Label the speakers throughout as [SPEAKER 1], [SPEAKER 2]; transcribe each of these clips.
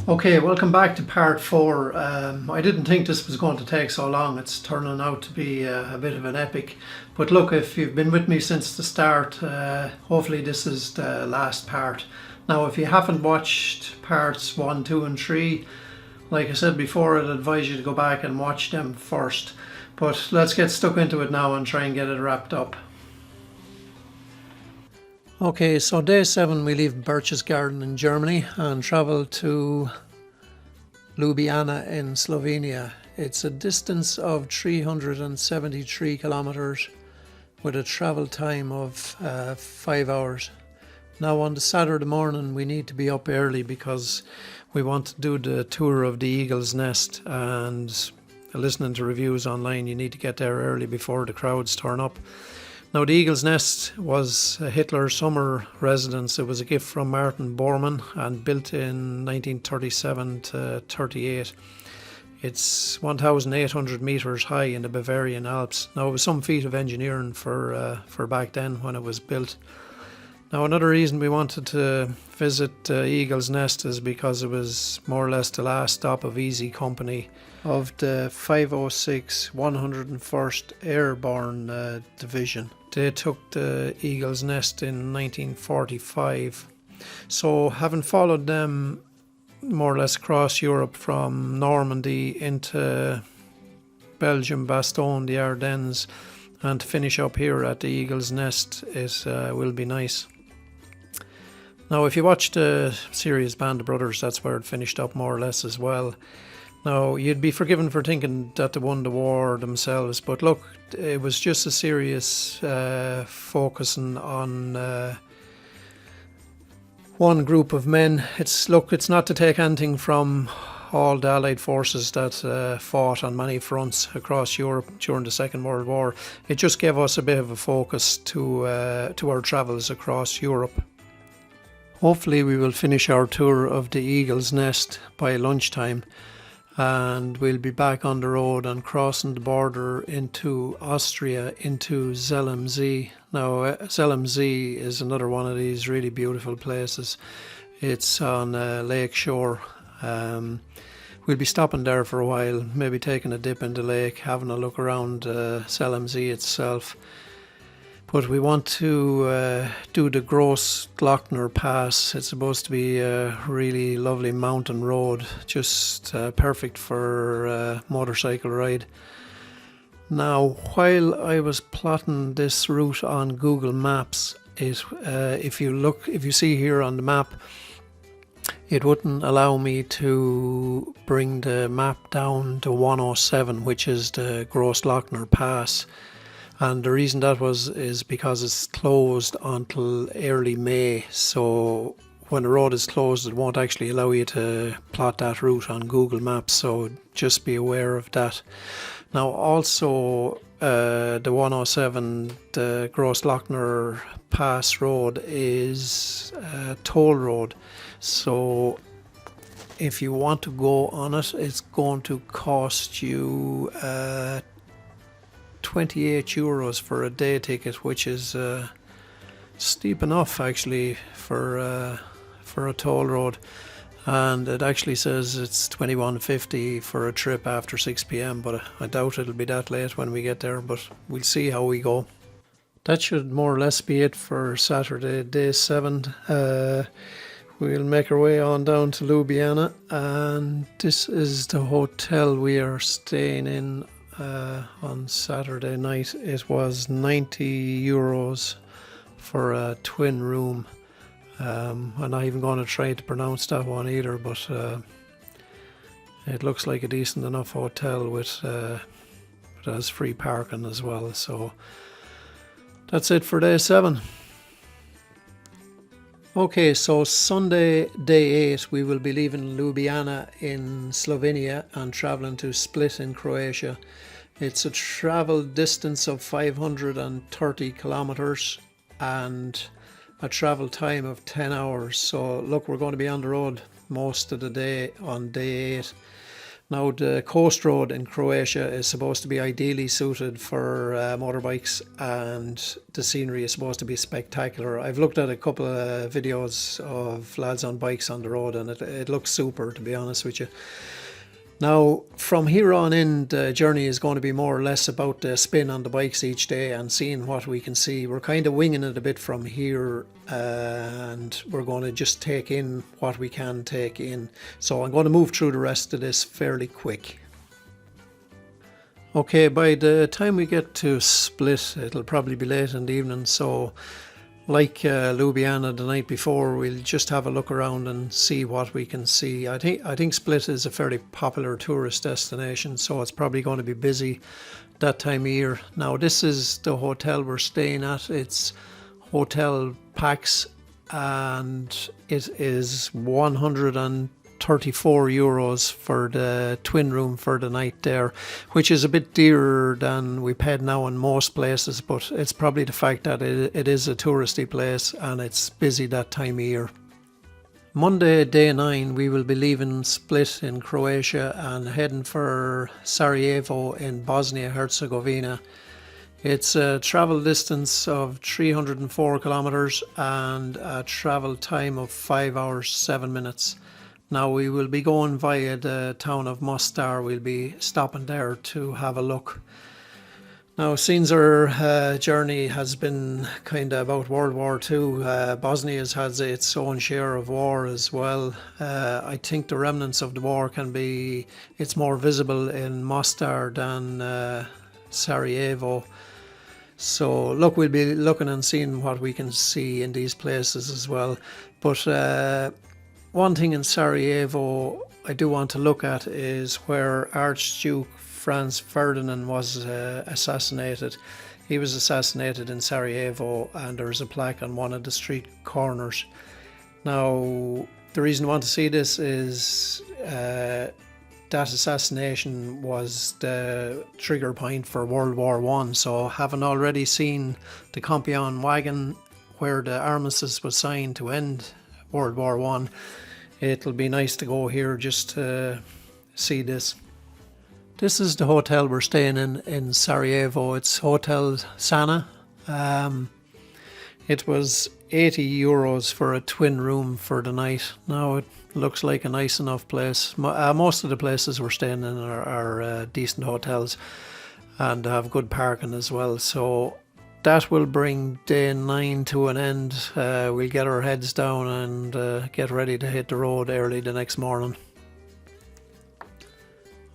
[SPEAKER 1] Okay, welcome back to part four. I didn't think this was going to take so long. It's turning out to be a bit of an epic. But look, if you've been with me since the start, hopefully this is the last part. Now, if you haven't watched parts 1, 2 and 3, like I said before, I'd advise you to go back and watch them first. But let's get stuck into it now and try and get it wrapped up. Okay, so day 7 we leave Berchtesgaden in Germany and travel to Ljubljana in Slovenia. It's a distance of 373 kilometers with a travel time of 5 hours. Now on the Saturday morning we need to be up early because we want to do the tour of the Eagle's Nest, and listening to reviews online you need to get there early before the crowds turn up. Now, the Eagle's Nest was a Hitler summer residence. It was a gift from Martin Bormann and built in 1937 to 38. It's 1,800 metres high in the Bavarian Alps. Now, it was some feat of engineering for back then when it was built. Now, another reason we wanted to visit Eagle's Nest is because it was more or less the last stop of Easy Company of the 506 101st Airborne Division. They took the Eagle's Nest in 1945. So having followed them more or less across Europe from Normandy into Belgium, Bastogne, the Ardennes, and to finish up here at the Eagle's Nest, it will be nice. Now, if you watch the series Band of Brothers, that's where it finished up more or less as well. Now, you'd be forgiven for thinking that they won the war themselves, but look, it was just a series focusing on one group of men. It's not to take anything from all the Allied forces that fought on many fronts across Europe during the Second World War. It just gave us a bit of a focus to our travels across Europe. Hopefully we will finish our tour of the Eagle's Nest by lunchtime, and we'll be back on the road and crossing the border into Austria, into Zellamzee. Now, Zellamzee is another one of these really beautiful places. It's on a lake shore. We'll be stopping there for a while, maybe taking a dip in the lake, having a look around Zellamzee itself. But we want to do the Großglockner Pass. It's supposed to be a really lovely mountain road, just perfect for a motorcycle ride. Now, while I was plotting this route on Google Maps, if you see here on the map, it wouldn't allow me to bring the map down to 107, which is the Großglockner Pass. And the reason that is because it's closed until early May. So when the road is closed, it won't actually allow you to plot that route on Google Maps. So just be aware of that. Now, also the 107, the Großglockner Pass road is a toll road. So if you want to go on it, it's going to cost you 28 euros for a day ticket, which is steep enough actually for a toll road. And it actually says it's 21.50 for a trip after 6 p.m, but I doubt it'll be that late when we get there, but we'll see how we go. That should more or less be it for Saturday, day 7. We'll make our way on down to Ljubljana, and this is the hotel we are staying in on Saturday night. It was 90 euros for a twin room. I'm not even going to try to pronounce that one either, but it looks like a decent enough hotel with it has free parking as well. So that's it for day 7. Okay, so Sunday, day 8, we will be leaving Ljubljana in Slovenia and travelling to Split in Croatia. It's a travel distance of 530 kilometres and a travel time of 10 hours. So look, we're going to be on the road most of the day on day 8. Now, the coast road in Croatia is supposed to be ideally suited for motorbikes, and the scenery is supposed to be spectacular. I've looked at a couple of videos of lads on bikes on the road, and it looks super, to be honest with you. Now, from here on in, the journey is going to be more or less about the spin on the bikes each day and seeing what we can see. We're kind of winging it a bit from here, and we're going to just take in what we can take in. So I'm going to move through the rest of this fairly quick. Okay, by the time we get to Split, it'll probably be late in the evening, so like Ljubljana the night before, we'll just have a look around and see what we can see. I think Split is a fairly popular tourist destination, so it's probably going to be busy that time of year. Now, this is the hotel we're staying at. It's Hotel Pax, and it is €134 for the twin room for the night there, which is a bit dearer than we paid now in most places, but it's probably the fact that it is a touristy place and it's busy that time of year. Monday, day 9, we will be leaving Split in Croatia and heading for Sarajevo in Bosnia-Herzegovina. It's a travel distance of 304 kilometers and a travel time of 5 hours 7 minutes. Now, we will be going via the town of Mostar. We'll be stopping there to have a look. Now, since our journey has been kind of about World War II, Bosnia has its own share of war as well. I think the remnants of the war it's more visible in Mostar than Sarajevo. So look, we'll be looking and seeing what we can see in these places as well. But one thing in Sarajevo I do want to look at is where Archduke Franz Ferdinand was assassinated. He was assassinated in Sarajevo, and there's a plaque on one of the street corners. Now, the reason I want to see this is that assassination was the trigger point for World War I. So, having already seen the Compiègne wagon where the armistice was signed to end World War I, it'll be nice to go here just to see this. This is the hotel we're staying in Sarajevo. It's Hotel Sana. It was €80 for a twin room for the night. Now, it looks like a nice enough place. Most of the places we're staying in are decent hotels and have good parking as well. So that will bring day 9 to an end. We'll get our heads down and get ready to hit the road early the next morning.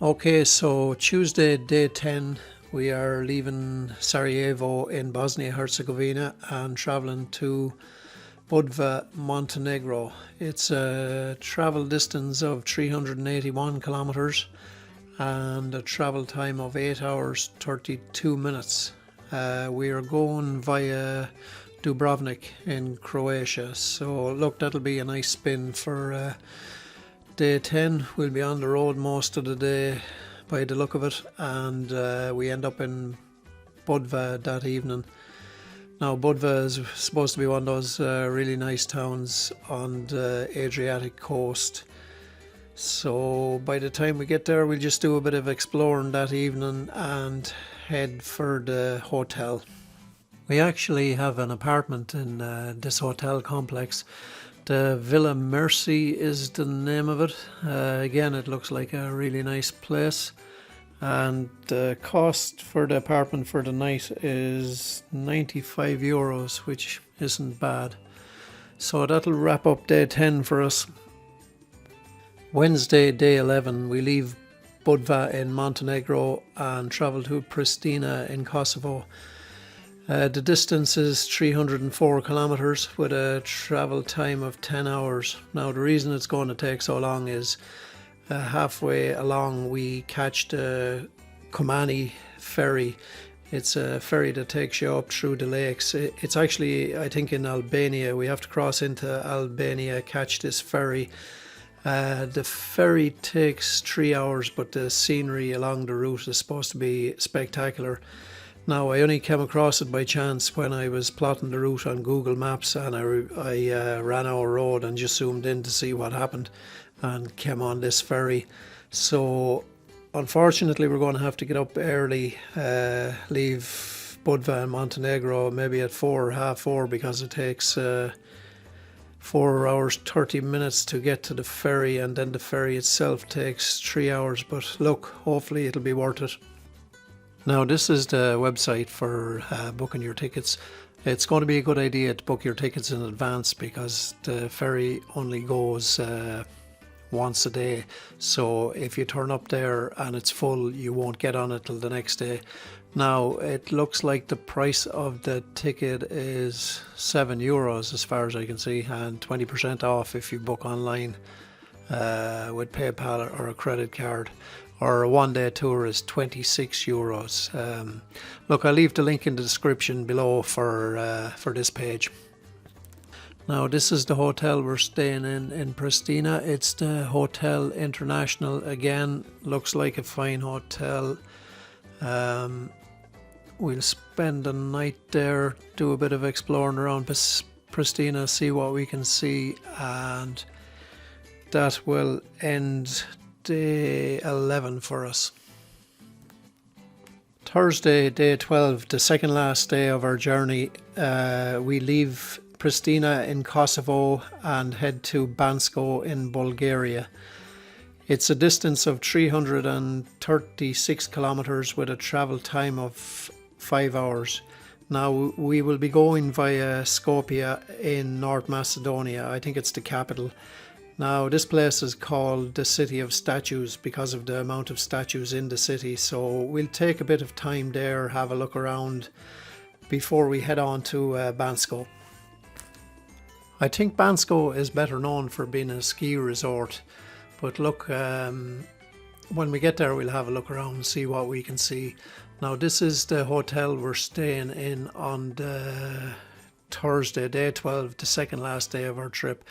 [SPEAKER 1] Okay, so Tuesday, day 10, we are leaving Sarajevo in Bosnia-Herzegovina and travelling to Budva, Montenegro. It's a travel distance of 381 kilometres and a travel time of 8 hours 32 minutes. We are going via Dubrovnik in Croatia, so look, that'll be a nice spin for day 10. We'll be on the road most of the day by the look of it, and we end up in Budva that evening. Now, Budva is supposed to be one of those really nice towns on the Adriatic coast. So by the time we get there, we'll just do a bit of exploring that evening and head for the hotel. We actually have an apartment in this hotel complex. The Villa Mercy is the name of it. Again, it looks like a really nice place. And the cost for the apartment for the night is €95, which isn't bad. So that'll wrap up day 10 for us. Wednesday, day 11, we leave Budva in Montenegro and travel to Pristina in Kosovo. The distance is 304 kilometres with a travel time of 10 hours. Now, the reason it's going to take so long is halfway along we catch the Kumani ferry. It's a ferry that takes you up through the lakes. It's actually, I think, in Albania. We have to cross into Albania, catch this ferry. The ferry takes 3 hours, but the scenery along the route is supposed to be spectacular. Now, I only came across it by chance when I was plotting the route on Google Maps, and I ran our road and just zoomed in to see what happened and came on this ferry. So unfortunately we're going to have to get up early, leave Budva in Montenegro maybe at 4 or half 4, because it takes 4 hours 30 minutes to get to the ferry, and then the ferry itself takes 3 hours. But look, hopefully it'll be worth it. Now this is the website for booking your tickets. It's going to be a good idea to book your tickets in advance, because the ferry only goes once a day. So if you turn up there and it's full, you won't get on it till the next day. Now it looks like the price of the ticket is €7 as far as I can see, and 20% off if you book online with PayPal or a credit card. Or a one-day tour is €26. Look, I'll leave the link in the description below for this page. Now this is the hotel we're staying in Pristina. It's the Hotel International. Again, looks like a fine hotel. We'll spend the night there, do a bit of exploring around Pristina, see what we can see, and that will end day 11 for us. Thursday, day 12, the second last day of our journey. We leave Pristina in Kosovo and head to Bansko in Bulgaria. It's a distance of 336 kilometers with a travel time of 5 hours. Now we will be going via Skopje in North Macedonia. I think it's the capital. Now this place is called the City of Statues because of the amount of statues in the city. So we'll take a bit of time there, have a look around before we head on to Bansko. I think Bansko is better known for being a ski resort, but look, when we get there we'll have a look around and see what we can see. Now this is the hotel we're staying in on the Thursday, day 12, the second last day of our trip.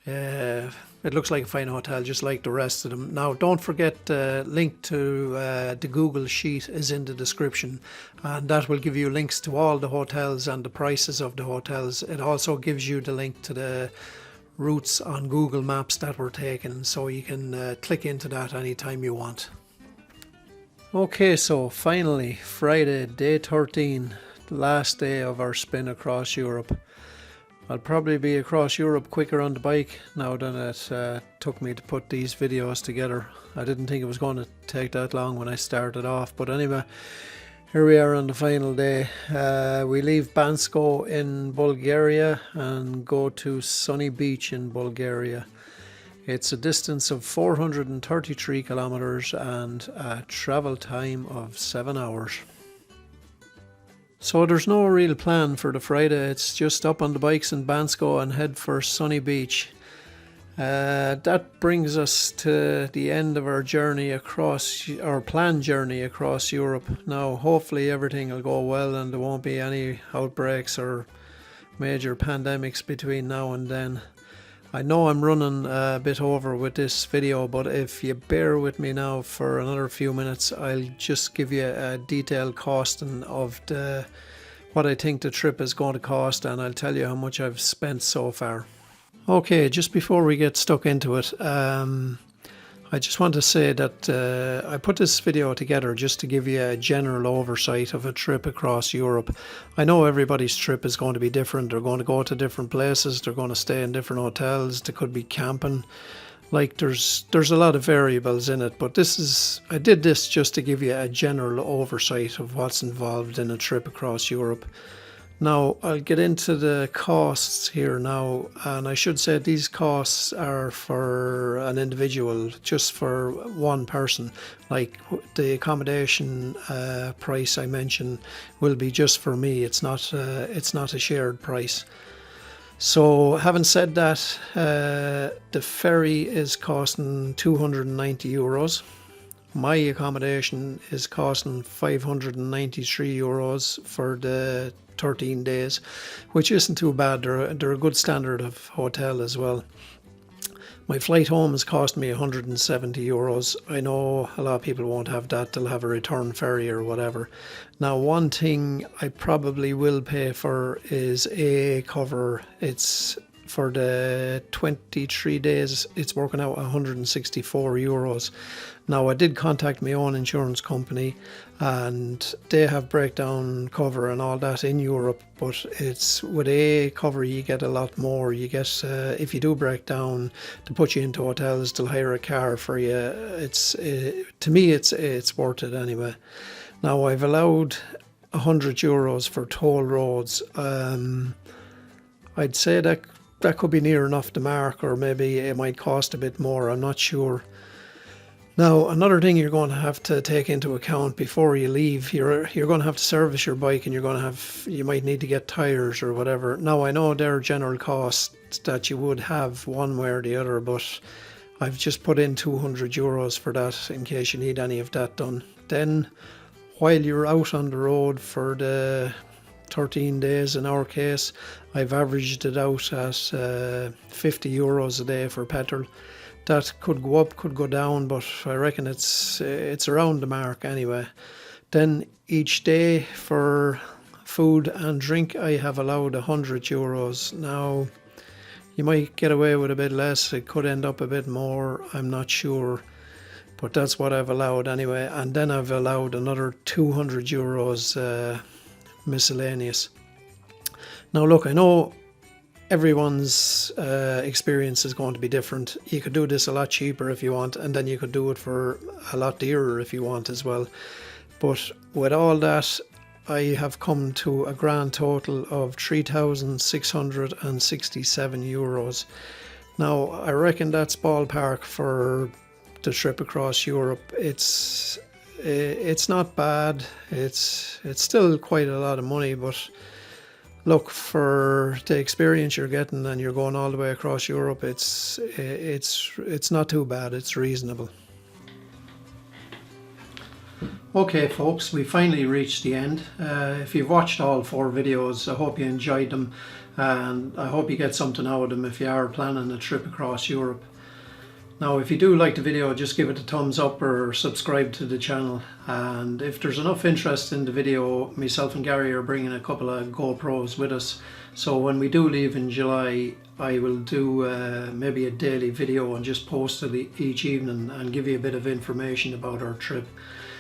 [SPEAKER 1] It looks like a fine hotel, just like the rest of them. Now don't forget the link to the Google sheet is in the description, and that will give you links to all the hotels and the prices of the hotels. It also gives you the link to the routes on Google Maps that we're taking, so you can click into that anytime you want. Okay, so finally Friday, day 13, the last day of our spin across Europe. I'll probably be across Europe quicker on the bike now than it took me to put these videos together. I didn't think it was going to take that long when I started off, but anyway, here we are on the final day. We leave Bansko in Bulgaria and go to Sunny Beach in Bulgaria. It's a distance of 433 kilometers and a travel time of 7 hours. So there's no real plan for the Friday. It's just up on the bikes in Bansko and head for Sunny Beach. That brings us to the end of our journey across, our planned journey across Europe. Now hopefully everything will go well and there won't be any outbreaks or major pandemics between now and then. I know I'm running a bit over with this video, but if you bear with me now for another few minutes, I'll just give you a detailed costing of what I think the trip is going to cost, and I'll tell you how much I've spent so far. Okay, just before we get stuck into it, I just want to say that I put this video together just to give you a general oversight of a trip across Europe. I know everybody's trip is going to be different. They're going to go to different places. They're going to stay in different hotels. They could be camping. Like there's a lot of variables in it, but I did this just to give you a general oversight of what's involved in a trip across Europe. Now I'll get into the costs here now, and I should say these costs are for an individual, just for one person. Like the accommodation price I mentioned will be just for me. It's not a shared price. So having said that, the ferry is costing €290. My accommodation is costing €593 for the 13 days, which isn't too bad. They're a good standard of hotel as well. My flight home has cost me €170. I know a lot of people won't have that. They'll have a return ferry or whatever. Now, one thing I probably will pay for is AA cover. It's for the 23 days, it's working out 164 euros. Now, I did contact my own insurance company and they have breakdown cover and all that in Europe, but it's with A cover you get a lot more. You get, if you do break down, to put you into hotels, they'll hire a car for you. It's to me, it's worth it anyway. Now, I've allowed 100 euros for toll roads. I'd say that could be near enough the mark, or maybe it might cost a bit more, I'm not sure. Now, another thing you're going to have to take into account before you leave, you're going to have to service your bike, and you might need to get tires or whatever. Now, I know there are general costs that you would have one way or the other, but I've just put in 200 euros for that in case you need any of that done. Then, while you're out on the road for the 13 days in our case, I've averaged it out at 50 euros a day for petrol. That could go up, could go down, but I reckon it's around the mark anyway. Then each day for food and drink, I have allowed 100 euros. Now, you might get away with a bit less, it could end up a bit more, I'm not sure. But that's what I've allowed anyway. And then I've allowed another 200 euros miscellaneous. Now look, I know everyone's experience is going to be different. You could do this a lot cheaper if you want, and then you could do it for a lot dearer if you want as well. But with all that, I have come to a grand total of 3,667 euros. Now, I reckon that's ballpark for the trip across Europe. It's not bad. It's still quite a lot of money, but look, for the experience you're getting and you're going all the way across Europe, it's not too bad. It's reasonable. Okay folks, we finally reached the end. If you've watched all 4 videos, I hope you enjoyed them, and I hope you get something out of them if you are planning a trip across Europe. Now, if you do like the video, just give it a thumbs up or subscribe to the channel. And if there's enough interest in the video, myself and Gary are bringing a couple of GoPros with us. So when we do leave in July, I will do maybe a daily video and just post it each evening and give you a bit of information about our trip.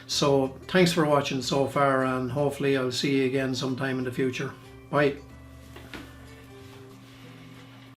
[SPEAKER 1] So thanks for watching so far, and hopefully I'll see you again sometime in the future. Bye.